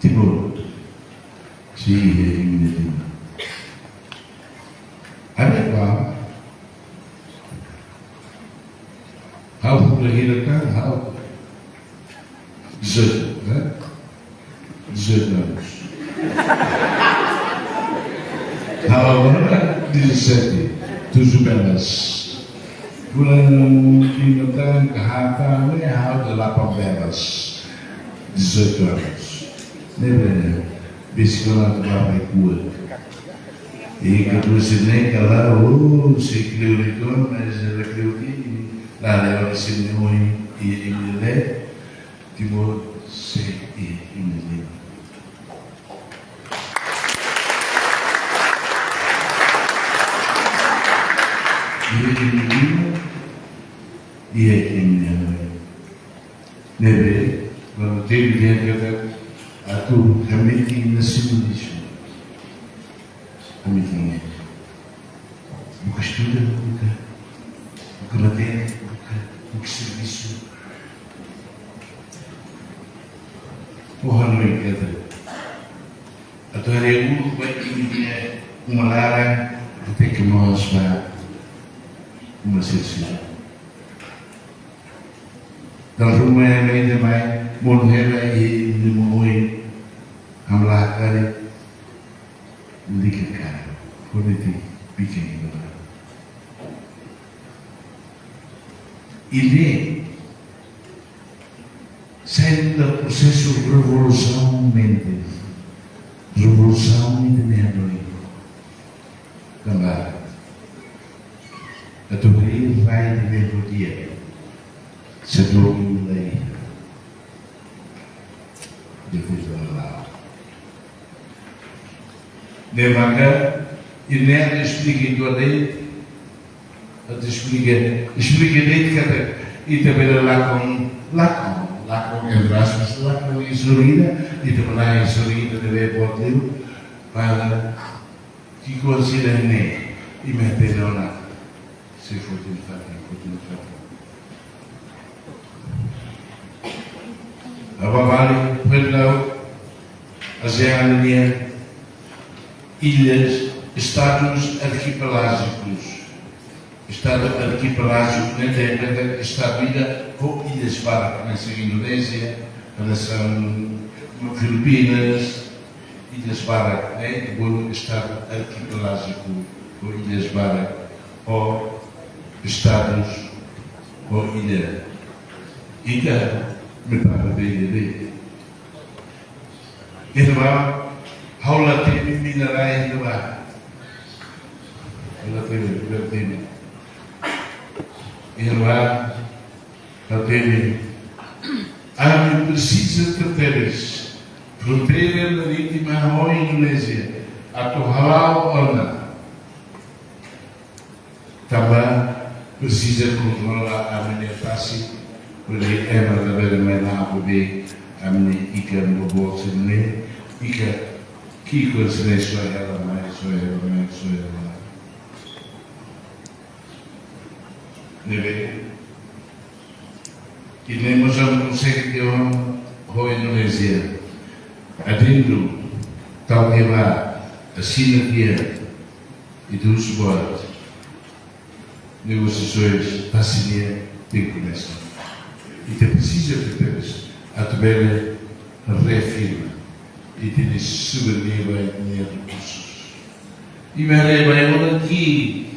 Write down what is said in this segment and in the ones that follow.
Timur. Sì, ada apa? Hau melahirkan hau 18 anos. Hau 17, 17. Bulan ingatan kehatan ni hau 18, 18 anos. Lembra? Biscola para rua. E que tu se nem calar o se criou então, mas ela criou que lá leva se não e ele tipo se e ele. E ele neve quando teve dentro a tu realmente nacionalismo. Amiguinha, nunca estuda, nunca mantém, nunca serviço. Porra, não entendo. A tua regu vai ter uma lara, até que nós vá uma sessão. Dalam rumah yang lain damai, monhela ini dimoi, amlah kali. Ligar, politik bikin itu. Ini sendo processo revolução mente, revolução internet. Gambar, a tua vida vai viver o dia, setor lei, depois da lá. Maka ini yang explica itu ada, explica itu kata itu bela lakon Erasmus lakon Isurina itu pernah Isurina dari Porto para que considera ne e meter lá se for tentar apa balik perlu ASEAN ini ilhas, estados arquipelágicos. Estado arquipelágico na Terra, Estado ilha ou ilhas para a Indonésia, a nação Filipinas, ilhas para, né? O Estado arquipelágico ou ilhas para ou estados ou ilha. Ilha, me para de ilha. Irmão, Haula teve minerais do mar. Ela teve. Irmã, ela teve. Ame precisa de teres. Fronteira marítima ou Indonésia. A tu halal ou não. Também precisa controlar a minha face. Porque é uma da vera mais lá poder a minha ica no bolso de mim. Ica. Que coincidência é ela mais, sou ela. Deve. E nem mais não consegue ter uma Indonésia. Adendo, tal que vai, assina dia e do suporte. Negociações, parceria, tem que começar. E te precisa de ter a tabela reafirma. E tens souvenir de recursos. E me leva aqui.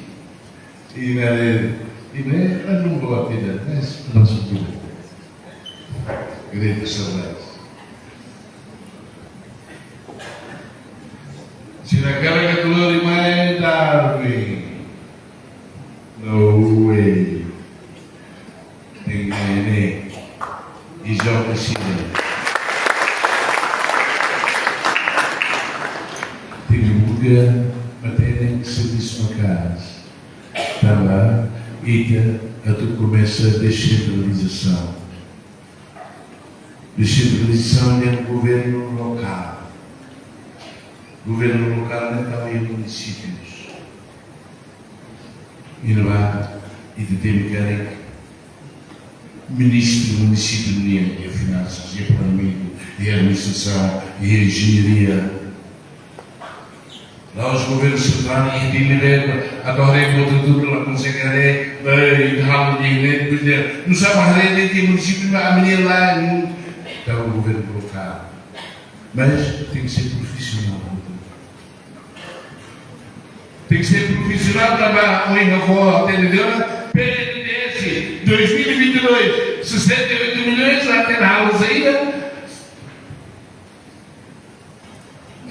E me não vou a vida, mas não sou tudo. Grande saudade. Se na cara que tu lhe vai dar, no way. Tem que e já precisa. Matéria que se desmarcar também e que a tu começa a descentralização. Descentralização é o governo local. O governo local não está em municípios. E não há, e de ter ministro do município de Finanças e Economia e a administração, e a engenharia. Lá os governos centrais e de Minerva, adorem contra tudo, lá conseguirem, e ralo de igreja, não sabe a rede de município, a menina lá, então o governo local. Mas tem que ser profissional. Tem que ser profissional, trabalhar com a avó, entendeu? PNDS 2022, 68 milhões, lá tem aulas ainda.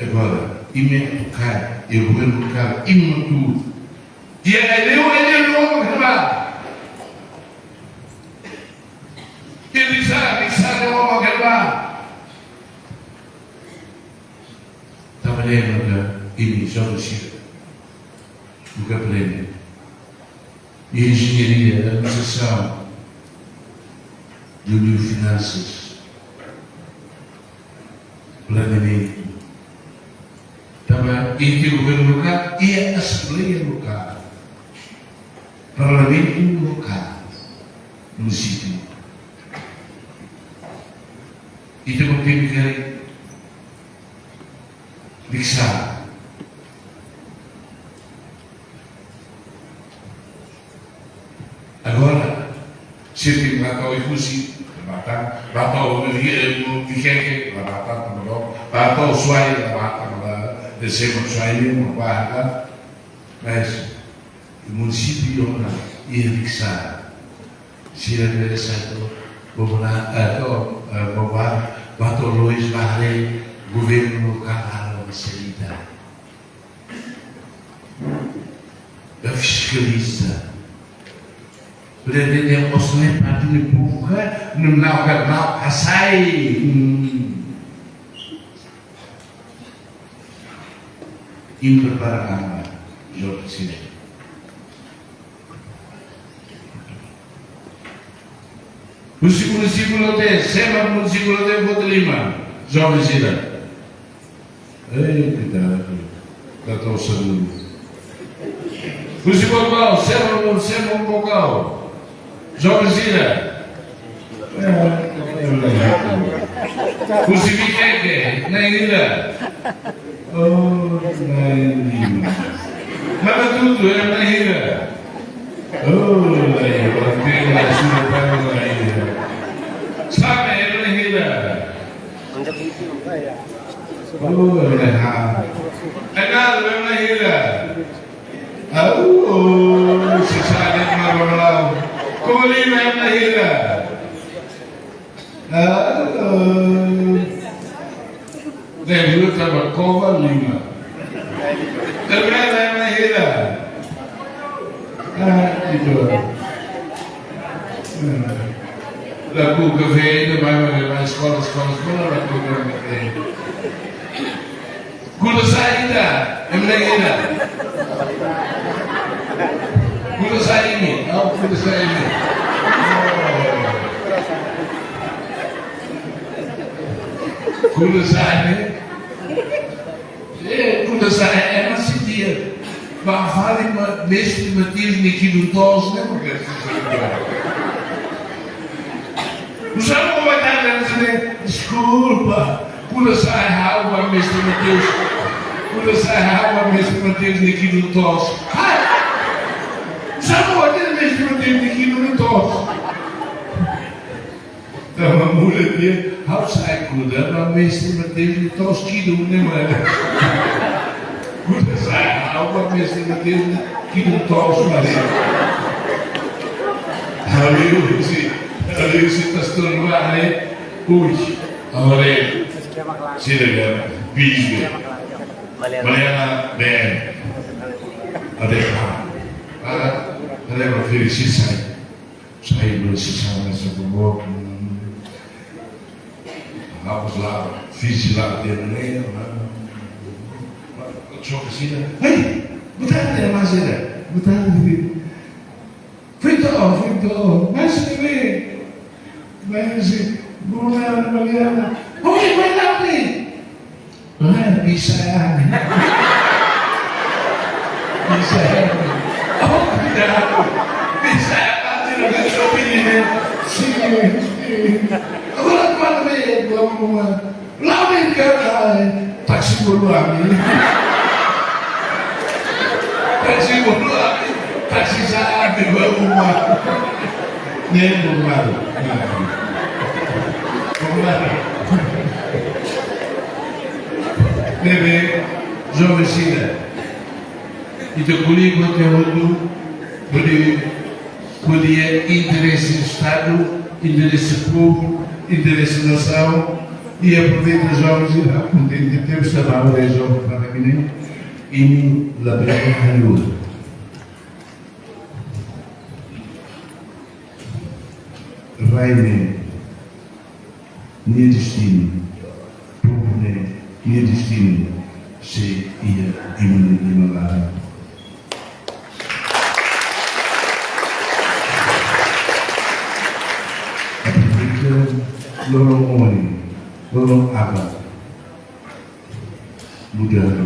Agora, emenda local, e o governo local, imaturo. E ele não vai acabar. Ele sabe, não vai acabar. Trabalhando na emissão do Chile. Do Capelene, e a engenharia, a administração, do finanças, planeamento, também, e o governo local e a Assembleia local, Parlamento local, município. E também tem que fixar. Agora, se tem lá o Ifusi, lá o Viqueque, lá o Suai, lá descemos o Suai, mas o município ia fixar. Se ele é certo, vamos lá, bato Luís Barre, governo local, a saída. A fiscaliza. Pretendem possuir parte de pública, não sai. Impreparável, Jorge Presidente. O município não tem, sempre o município não tem Voto de Lima, Jorge Presidente. Ei, cuidado, já estou a saber. O município local, sempre um local. Jovem Zira, o Civiqueque, na ilha, na ilha, nada tudo, é na ilha, na ilha, tem na sua na ilha, sabe, é na ilha, é nada, é na ilha, se sabe, é na como ali mesmo na ilha. Deve eu estava Cova Lima. Também mesmo na ilha. Que dor. Da Cuca veio, vai escola, da Cuca veio. Quando saída, é na ilha. Kuda saimi, kuda saimi. Kuda saimi. Kuda saimi é uma cidade. Vale mestre Matias Niquilo Tos, né? Os alunos vão estar dizendo, desculpa, kuda saimi, algo mestre Matias. Kuda saimi, algo mestre Matias Niquilo Tos. Já não aquele mesmo tempo aqui no toque. Então a mulher dele, ao sair cuidando, a mesma tempo no toque, não é? Quando sai, ao mesmo tempo que no toque, ali se está tornando, né? Ui, agora se liga, bisbe, Mariana, bem, adequado. Leva felici sai non si sa messo come vamos lá fiz lá dentro né ciò che si ehi buttare la masera buttare fritto mas se buona Mariana oi guardate bisa oh cuidado bisa não sou menino sim agora quando vem vamos Lá vem cara, taxi bolami. Taxi bolami, taxi sabe, vamos lá. Nem vamos lá. Vamos lá. Bebê, jovem então comigo até onde podia interesse do Estado, interesse povo, interesse da nação e aproveita os jovens e dá de tempo chamava de jovem para mim e la bela ajuda. Vai-me, meu destino, povo, meu destino, se ia diminuir. Lorong Ori, Lorong Abad, Budaya.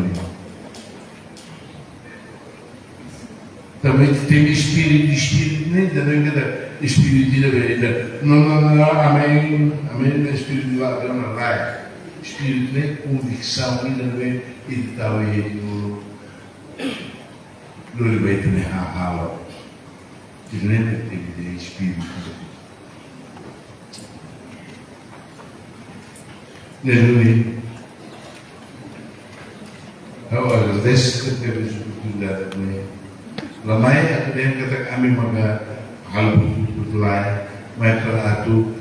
Também tem espírito, nem também cada espírito da vida. Não, amém, espírito de lá, não vai. Espírito, nem convicção, ainda bem, e tal, e no vai ter a hala. Diferente tem espírito. Nele, agora, desde que temos oportunidade de la mai akademia kata kami mga hal betul mai para tu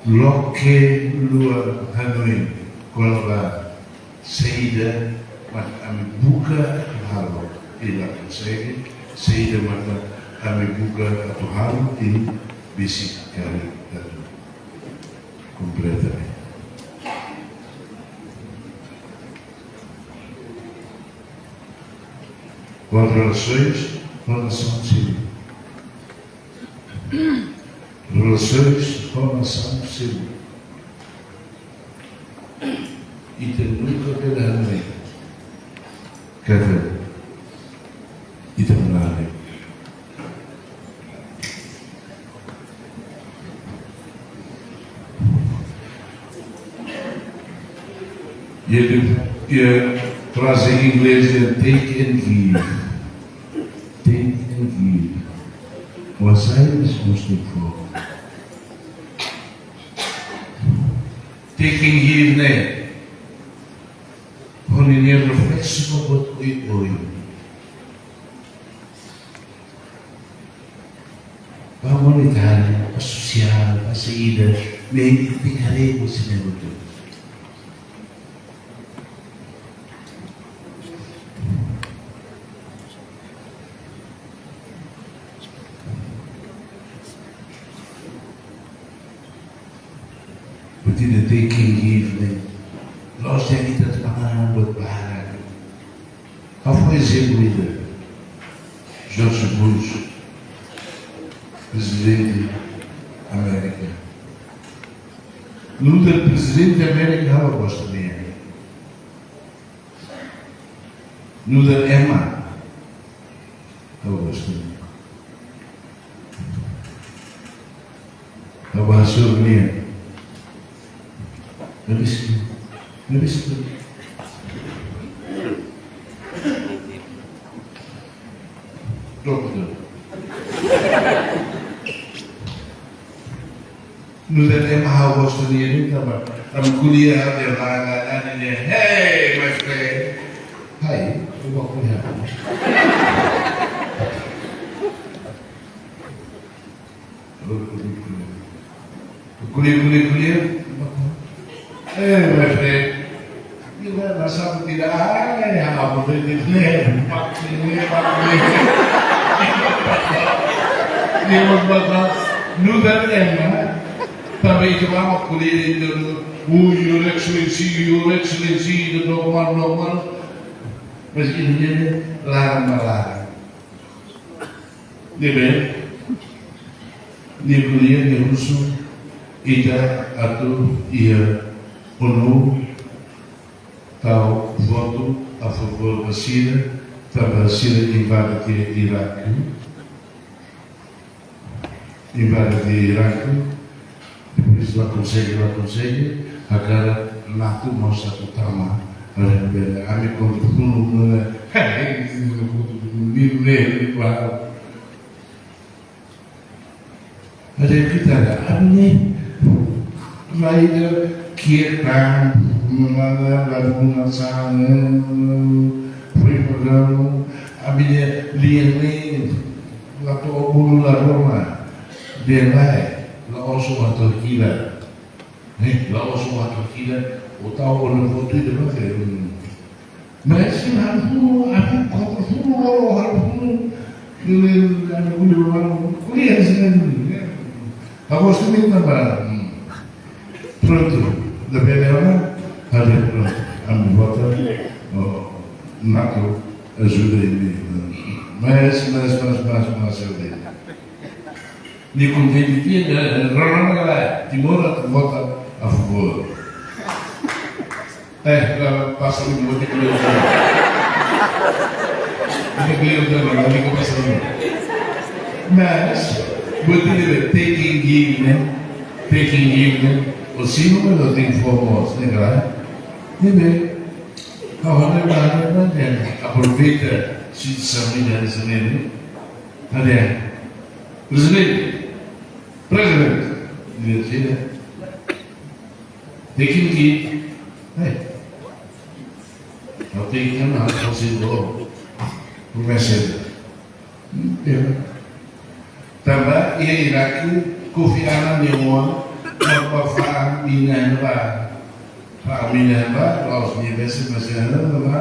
loke luar Hanoi kalau saída mas kami buka hal ila saída mata kami buka atau hal di basic kali itu completamente. Com relações com nação civil. Relações com nação civil. E tem nunca quedado bem. Cada e também e ele frase em inglês é take and give. Take and give. Was I responsible for? Take and give, né? Onde é reflexo no boto e olho. Para a monetária, para a social, para a saída, bem, ficaremos sem negócio. Tidak taking give, nós temos que trabalhar buat bahan. Apa exemplo ainda? George Bush, presidente da América. Lula, presidente da América, ela gosta dele. Lula é má, ela gosta dele. Ela gosta dele. Não é Dokter. Nu dat MH was er niet maar dan kuliah dia lain dia, hey my friend, hai, coba kuliah. Kuliah. Hey my friend, kita rasa tidak yang apa boleh empat ini. Dia membuat nudan emma, tapi itu apa kuliah itu, your excellency, itu normal, meski dia larang. Dia kuliah di rusuh, kita atau ia ONU tahu voto a favor da Síria, estava a Síria invade Iraque, depois lá consegue, agora Natu mau satu tama, ada bela, kami kontak pun, hei, ini baru. Ada kita ada ni, lain kita lalu sana, pergi abisnya liang lalu bulu lalu dia naik, lalu suatu kira, lalu suatu kira, utau orang foto itu macam, macam apa kuliah sekarang. Aku sendiri nampak pronto, lebih lama ada pronto, ambil foto, nato ajuda ini, mas ajuda. Ni convite dia, Ronaldo lá, Timor vota a favor. Passa o mundo que eu não passa mas boleh taking give, o sino não tem formos, né, cara? Né, aproveita se família brasileira, ada president, dia taking give, não tem que não consigo, professor. Tambah ia Iraki Kofi Annan dewan apa Minamba laos ni biasa apa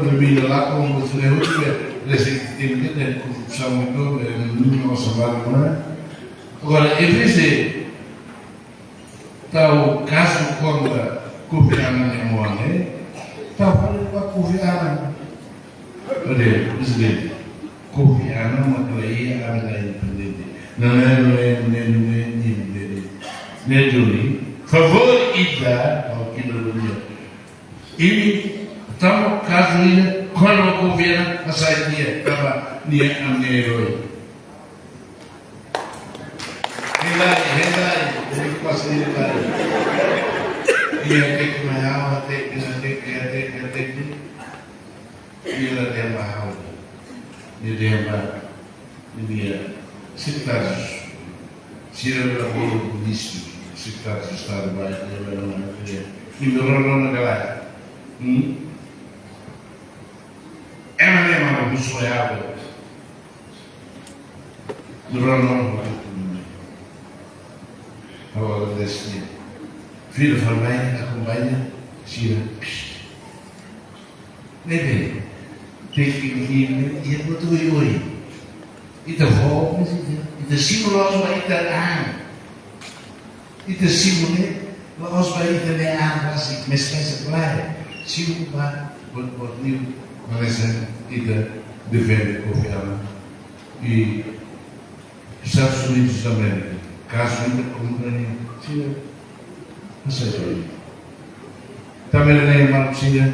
lebih lelakon berseru juga restriktif kita sama itu dulu sama mana agora EPC tahu kasus kontra Kofi Annan dewan tahu apa Kofi Annan ada presiden Kofi Annan maklai ada independente. Não é favor ida ao que não é. Ele estamos caso ele quando o governo a sair estava nem a herói. Relai, ele passa relai. E até que mais alma, até que ele até mais alma. Dia secretários, se era o ministro, secretários de Estado Baixo, e me rolou na galera. É uma mesma uma sonhava. Me rolou na galera. Agora desse dia. Filho família, acompanha, tira. Nem bem. Tem que ir e é muito oi. E da volta, e da simulosa vai estar e da simulê, nós vai estar assim, mas pensa claro, simular, o new, mas e da devendo confiar e Estados Unidos da América, caso ainda como China, não sei também nem uma China,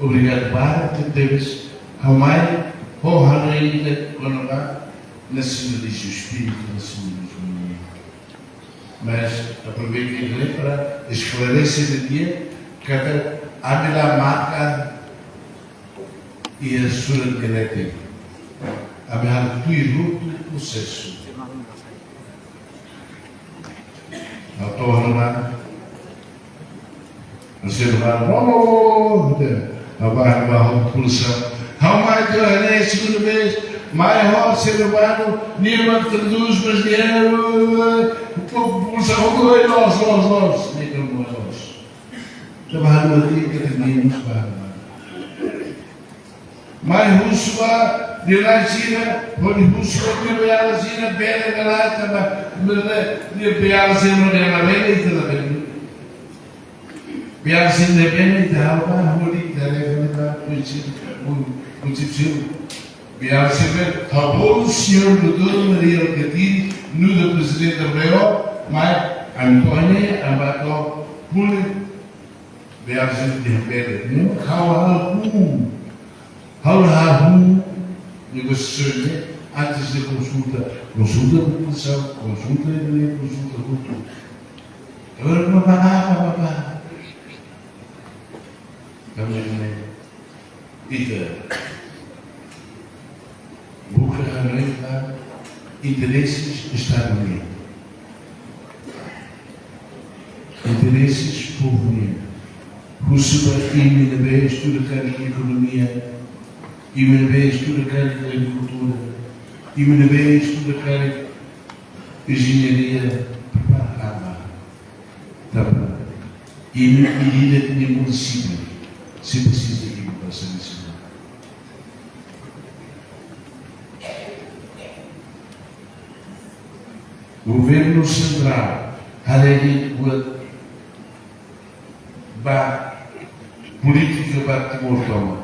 obrigado para que deves amar ou ainda quando lá nacionalismo, espírito nacionalismo. Mas aproveito para esclarecer aqui cada a marca e a sua diretiva. A minha tudo processo. Autónoma, a ser humano, a barra de poluição. How much do I need segunda vez? My heart ser humano, nenhuma que traduz brasileiro, poluição, nós, nem como nós. Trabalhando aqui, que terminamos para. Mais russo lá, de lá em China, onde russo que veio a China, pele lá, também, de pegar sem uma dela bem, e tudo bem. Pegar sem de bem, e tal, mas muito interessante, muito Biar sempre o senhor doutor Maria Alcatiri, no da presidente Abreu, mas Antônia Abato Pule, biar sempre de repente, how negociações antes da consulta de população, consulta de lei, consulta de cultura. Agora, Também Peter, busca arranjar interesses do Estado Unido, interesses povo unido. Rusuba imene vez tudo que a economia, imene vez tudo que a agricultura, imene vez tudo que a engenharia preparada. Também. E medida de município, se precisa de inovação nacional. Governo Central, além da política de Timor-Leste,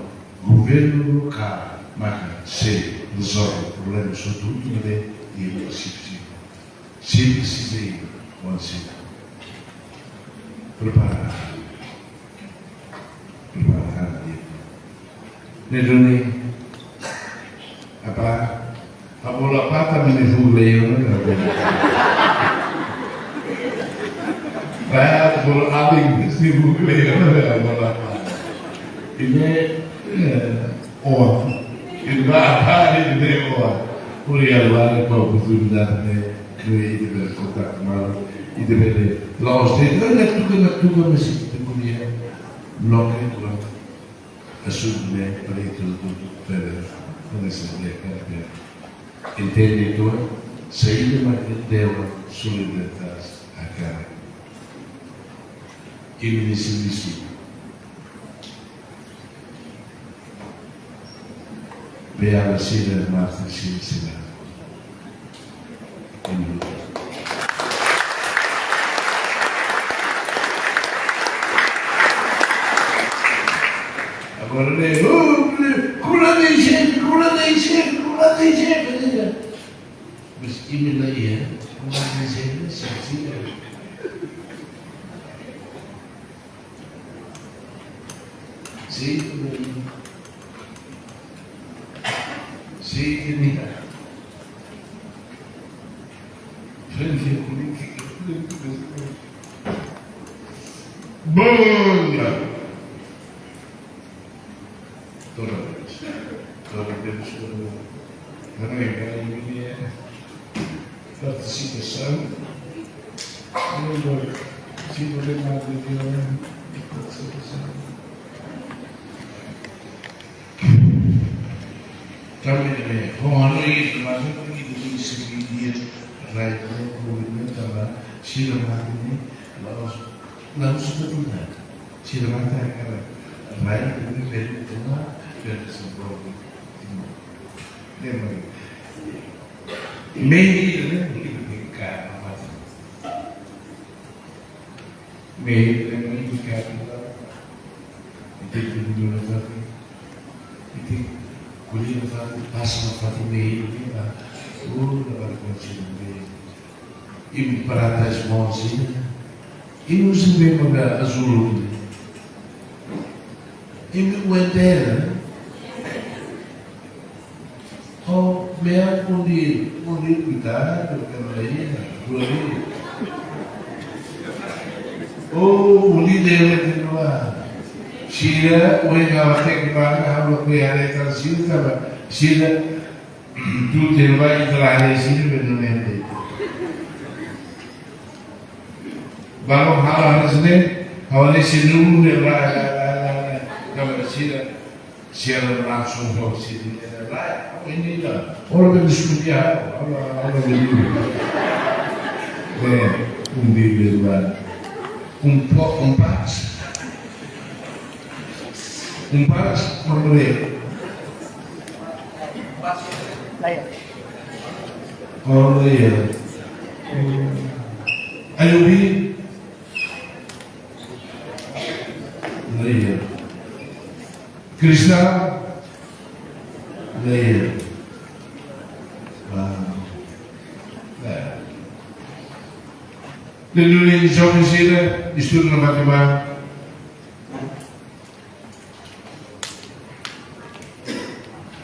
governo local, marca, se resolve problemas sobretudo na lei e no município. Se precisa ir, pode ser. Preparar. Nedoni, apa? Abola pata menivulei, Saya beraling di buku abola pata. Ini ini apa ini Kuliah luar oportunidade de ver contato mal e de ver los de tudo mas mulher logo assume para tudo para essa mulher entende tudo saída mas dela solidariedade a cara e me disse Beata Sira Marta Sira agora lê, cura de gente, mas que me leia, cura de gente, sim, Boa! Toda vez também a minha participação não vou nada de participação. Também com a noite, mas eu não me seguir vai com o movimento também, se não não se pode mudar. Se não vai primeiro tomar São Paulo. Meio, né? Cara, meio, muito caro. E tem que mudar a fato. E tem que colher a fato, passa a fato meio, lá. Agora continua meio. E me parar as mãos e nos vemos azul. E me aguentar. Oh, meu, cuidado, camarada, oh, o líder de noa, China, o engawa tekbang, hablo que ada transil, taba, China, tu terbai terare China benone. Baru hal hasne, hawale sinu la, kamera China, China langsung ho China. Ini lah, orang berdiskusiah, orang berdua. Berdua, empat, oh iya, Ayubi, iya, Krishna. Leia. Lelulin jovem gira, estudo na matemática.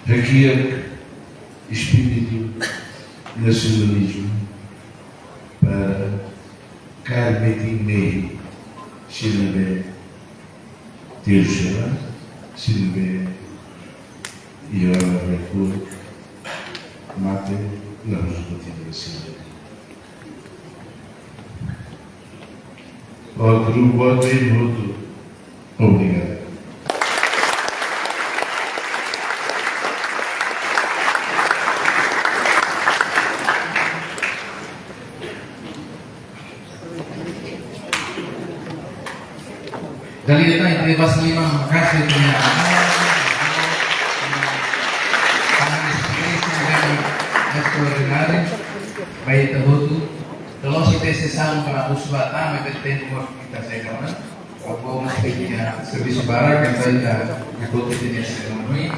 Aqui é espírito nacionalismo para carmetim meio, Chile, Jerusalem, Silve, Ioana Mercur, Mate, la Roscotina Silve. Outro voto e voto. Obrigado. Kali datang dari Pasal 5 Makassar punya extraordinario baik terbutuh kalau si tes sang para usbah tam itu kita saya kawan aku mesti punya servis barang yang saya ikut jenis ekonomi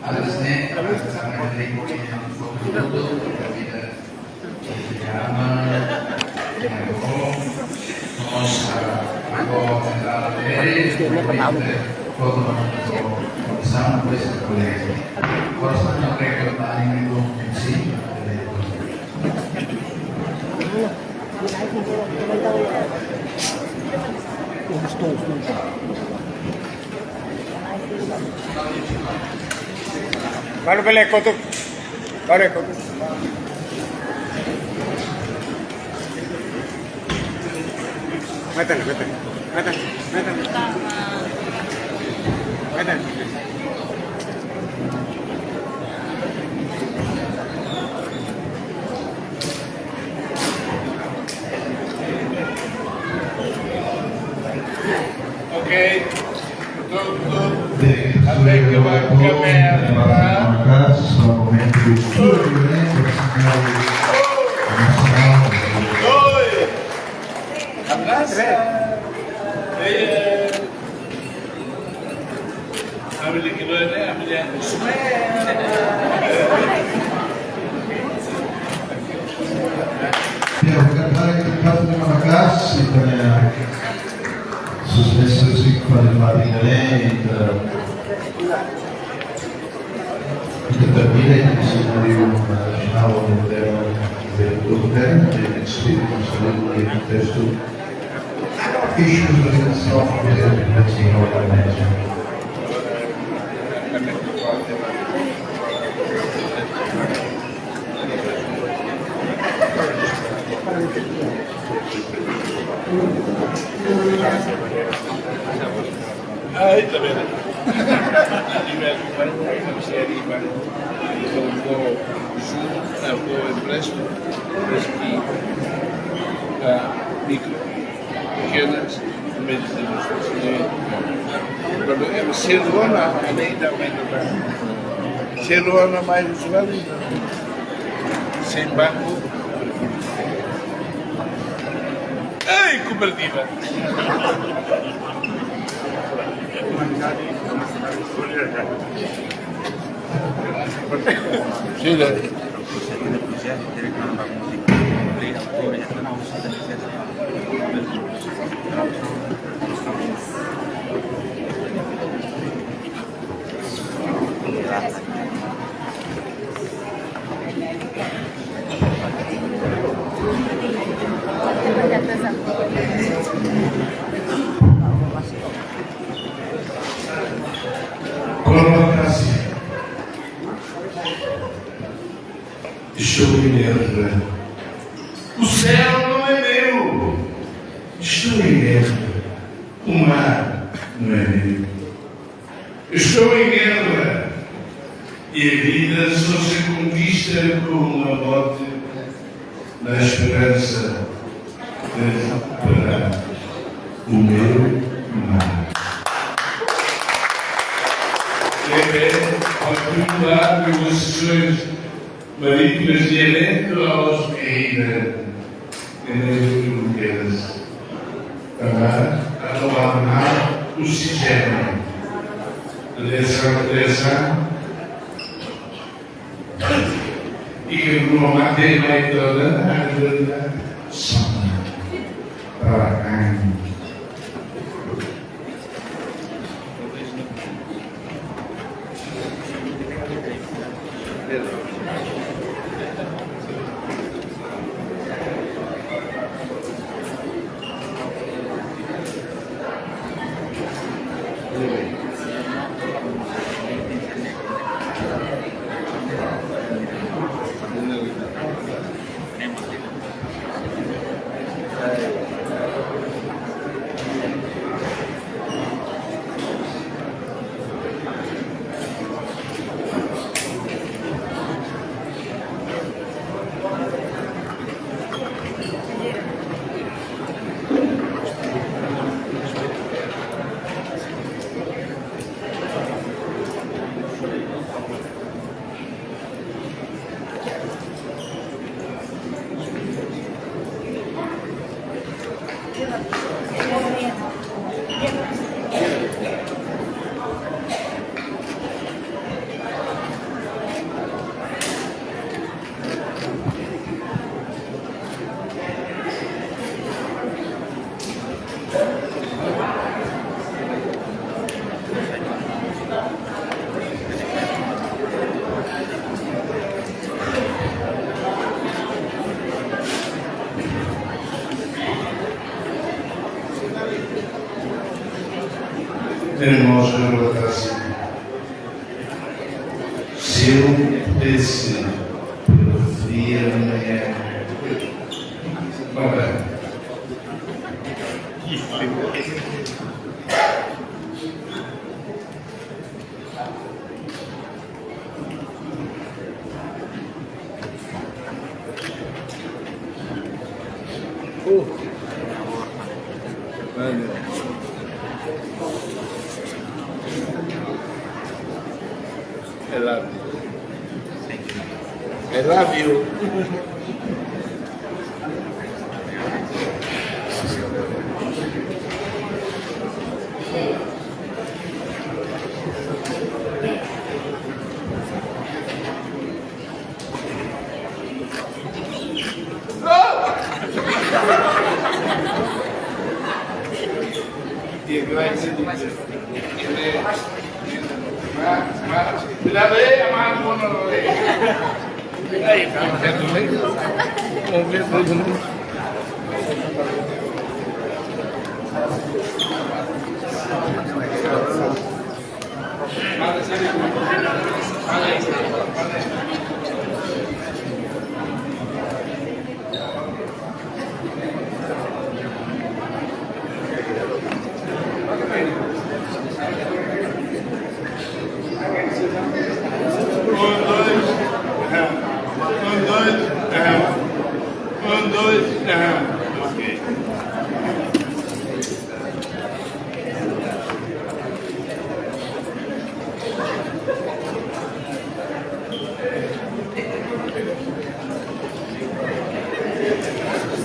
alasnya sama dari yang foto tapi aman terus aku dari sama pues harusnya mereka paling mengungsi Kalau boleh kotuk, boleh kotuk. Matan. Oke, tutup. Sampai ke kamera. Terima kasih kepada successos qualificati termina di sini nasional del governo del Spirito Santo del testo issues within self-care that's the organization. Ahí también. Aku empréstimo micro, pequenas, médias demonstrações. Quando eu ser lona, além da ainda ser lona mais usuário, sem banco. Ei, cooperativa! Sì, dai. Coloca-se. Estou em guerra. O céu não é meu. Estou em guerra. O mar não é meu. Estou em guerra. E a vida só se conquista com uma bote na esperança de recuperar o meu mar. Continuar negociações marítimas direto aos caídas fronteiras. Para não abandonar o sistema. Direção. E que não mantém mais toda a ajuda só para a hermoso Brasil. Se eu pudesse preferir amanhã. Ora, I love you.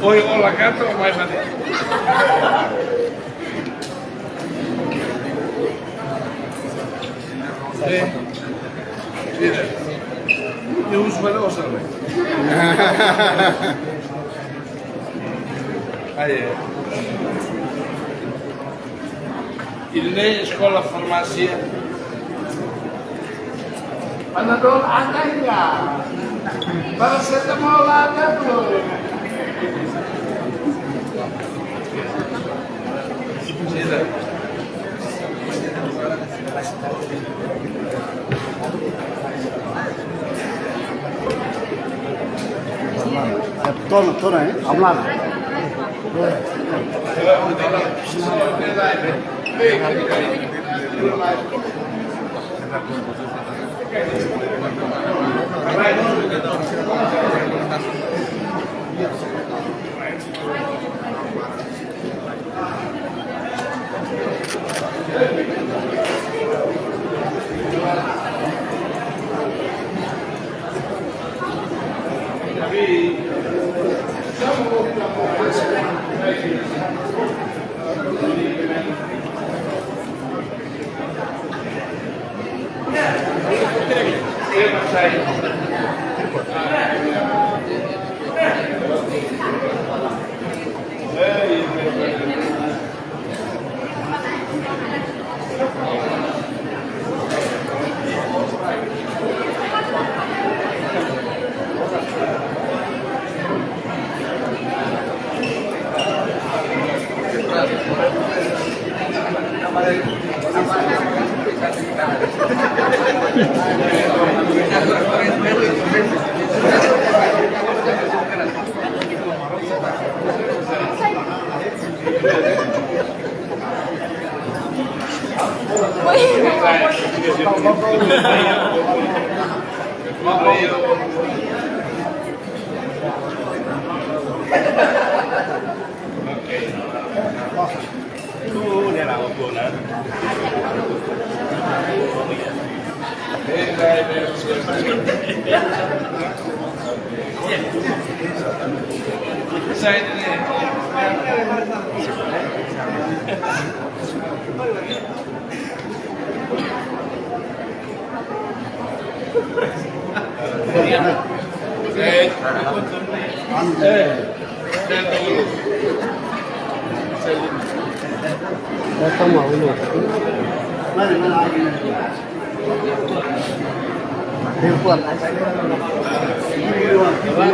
Foi o lagarto ou mais nada? Eu uso valioso também. Aí. Ilne escola farmácia. Panadol ada enggak? Paracetamol ada belum? तो है हमला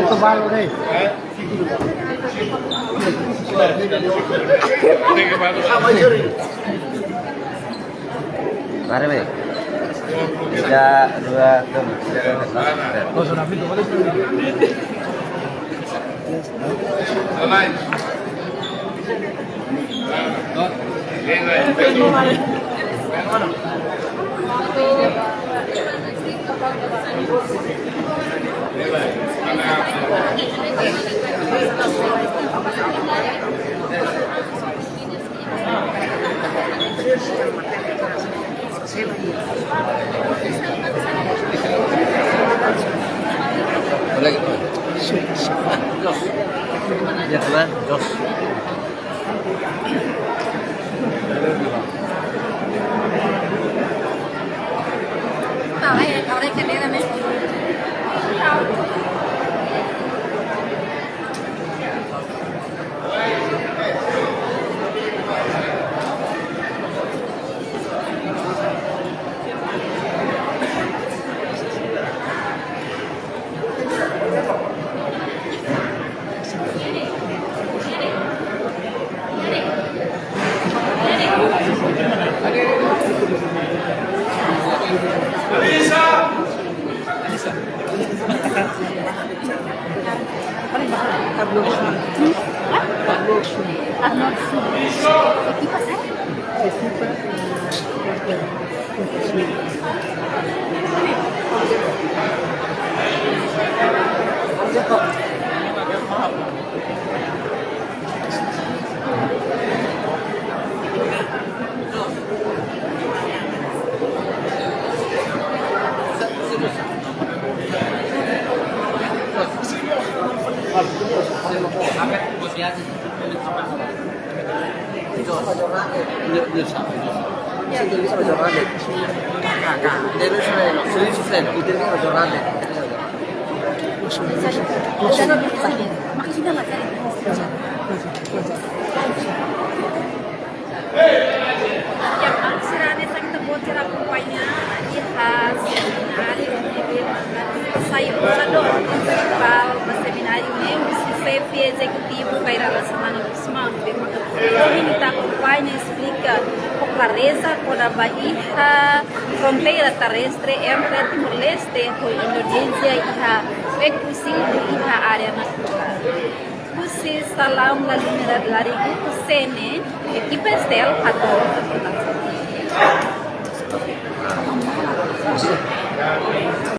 तो बाल हो गए Mari, Be. 3, 2, Boleh. Ya, teman. Jos. Ahora hay que leer a mí. Executivo vai a semana do semana, a campanha explica com clareza quando a Bahia fronteira terrestre entre Timor-Leste e Indonésia e a exclusivo e a área natural. Kusi salam lalu lari kusene equipe del atau